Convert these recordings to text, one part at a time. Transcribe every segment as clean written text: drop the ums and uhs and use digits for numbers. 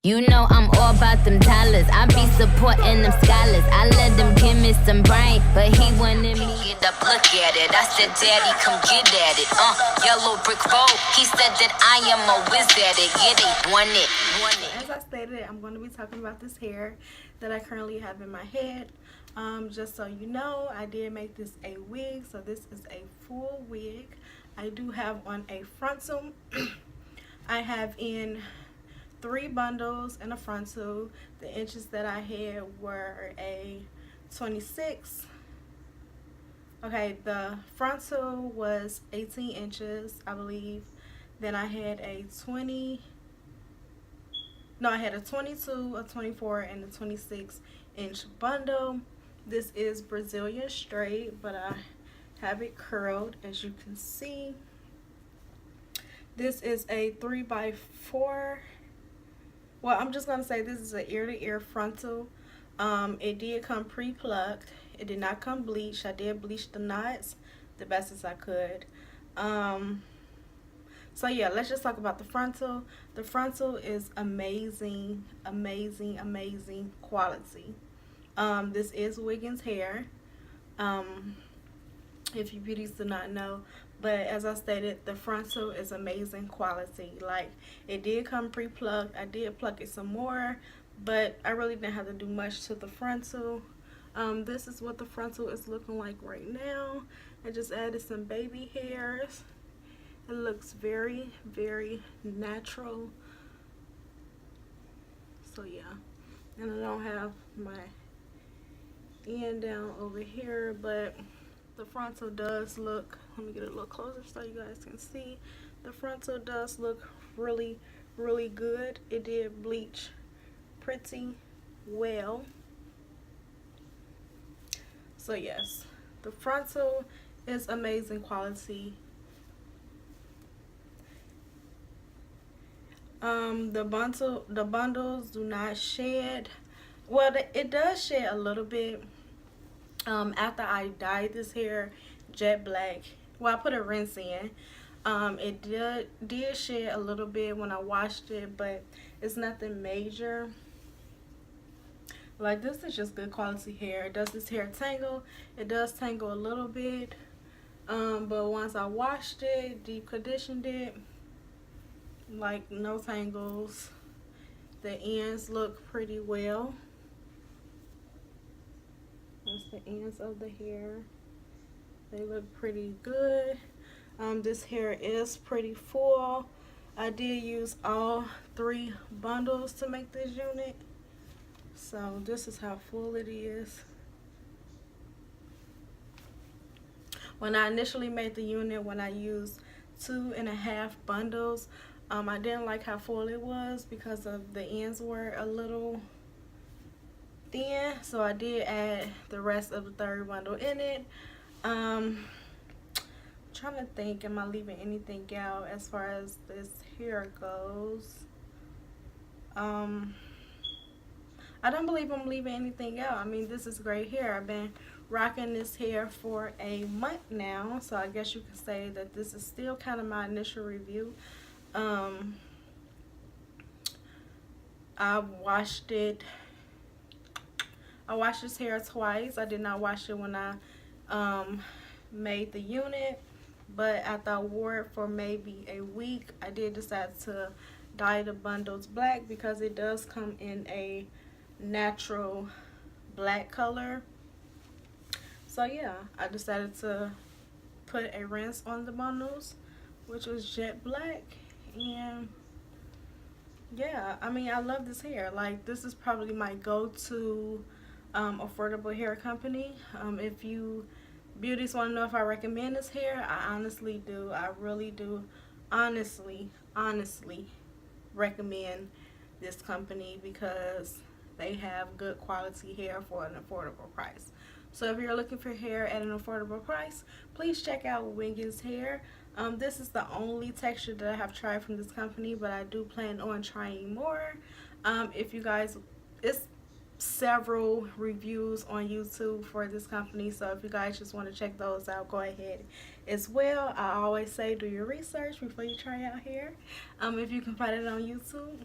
You know I'm all about them dollars. I be supporting them scholars. I let them give me some brain, but he wanted me. Get up, look at it. I said, Daddy, come get at it. Yellow brick road. He said that I am a whiz at it. Yeah, they want it. As I stated, I'm going to be talking about this hair that I currently have in my head. Just so you know, I did make this a wig, so this is a full wig. I do have on a frontal. I have in 3 bundles and a frontal. The inches that I had were a 26. Okay, the frontal was 18 inches, I believe. Then I had a 20. No, I had a 22, a 24, and a 26-inch bundle. This is Brazilian straight, but I have it curled, as you can see. This is a 3x4. Well, I'm just going to say this is an ear-to-ear frontal. It did come pre-plucked. It did not come bleached. I did bleach the knots the best as I could. So yeah, let's just talk about the frontal. The frontal is amazing, amazing, amazing quality. This is Wiggins hair. If you beauties do not know, but as I stated, the frontal is amazing quality. Like, it did come pre-plucked. I did pluck it some more, but I really didn't have to do much to the frontal. This is what the frontal is looking like right now. I just added some baby hairs. It looks very, very natural. So yeah, and I don't have my end down over here, but the frontal does look, let me get a little closer so you guys can see. The frontal does look really, really good. It did bleach pretty well. So yes, the frontal is amazing quality. The bundles do not shed. Well, it does shed a little bit. After I dyed this hair jet black, well, I put a rinse in. It did shed a little bit when I washed it, but it's nothing major. Like, this is just good quality hair. Does this hair tangle? It does tangle a little bit, but once I washed it, deep conditioned it, like, no tangles. The ends look pretty well. That's the ends of the hair. They look pretty good. This hair is pretty full. I did use all 3 bundles to make this unit. So this is how full it is. When I initially made the unit, when I used 2.5 bundles, I didn't like how full it was because of the ends were a little thin, so I did add the rest of the 3rd bundle in it. Trying to think, am I leaving anything out as far as this hair goes? I don't believe I'm leaving anything out. I mean, this is great hair. I've been rocking this hair for a month now, so I guess you could say that this is still kind of my initial review. I washed this hair twice. I did not wash it when I made the unit, but after I wore it for maybe a week, I did decide to dye the bundles black because it does come in a natural black color. So yeah, I decided to put a rinse on the bundles, which was jet black. And yeah, I mean, I love this hair. Like, this is probably my go-to affordable hair company. If you beauties want to know if I recommend this hair, I honestly do. I really do honestly recommend this company because they have good quality hair for an affordable price. So if you're looking for hair at an affordable price, please check out Wiggins hair. This is the only texture that I have tried from this company, but I do plan on trying more. If you guys, it's several reviews on YouTube for this company, so if you guys just want to check those out, go ahead as well. I always say do your research before you try out hair, if you can find it on YouTube.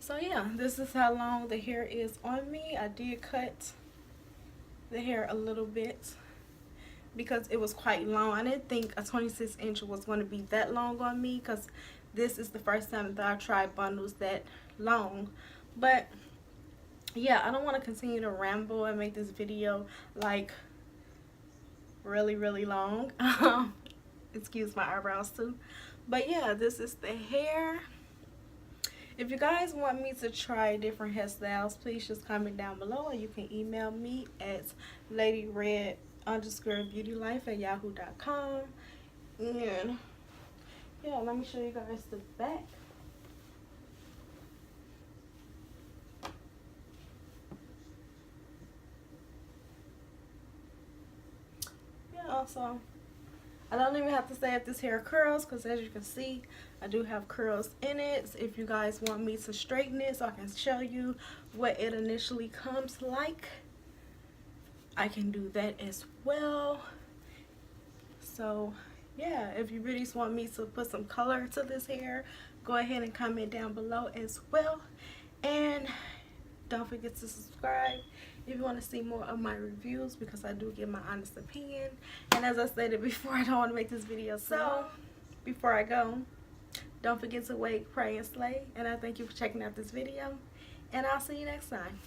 So yeah, this is how long the hair is on me. I did cut the hair a little bit because it was quite long. I didn't think a 26 inch was going to be that long on me because this is the first time that I've tried bundles that long. But yeah, I don't want to continue to ramble and make this video like really long. Excuse my eyebrows too. But yeah, this is the hair. If you guys want me to try different hairstyles, please just comment down below, or you can email me at ladyred_beautylife@yahoo.com. And yeah, let me show you guys the back. Yeah, so I don't even have to say if this hair curls, because as you can see, I do have curls in it. So if you guys want me to straighten it so I can show you what it initially comes like, I can do that as well. So yeah, if you really just want me to put some color to this hair, go ahead and comment down below as well. And don't forget to subscribe if you want to see more of my reviews, because I do give my honest opinion. And as I stated before, I don't want to make this video so before I go, don't forget to wake, pray, and slay. And I thank you for checking out this video, and I'll see you next time.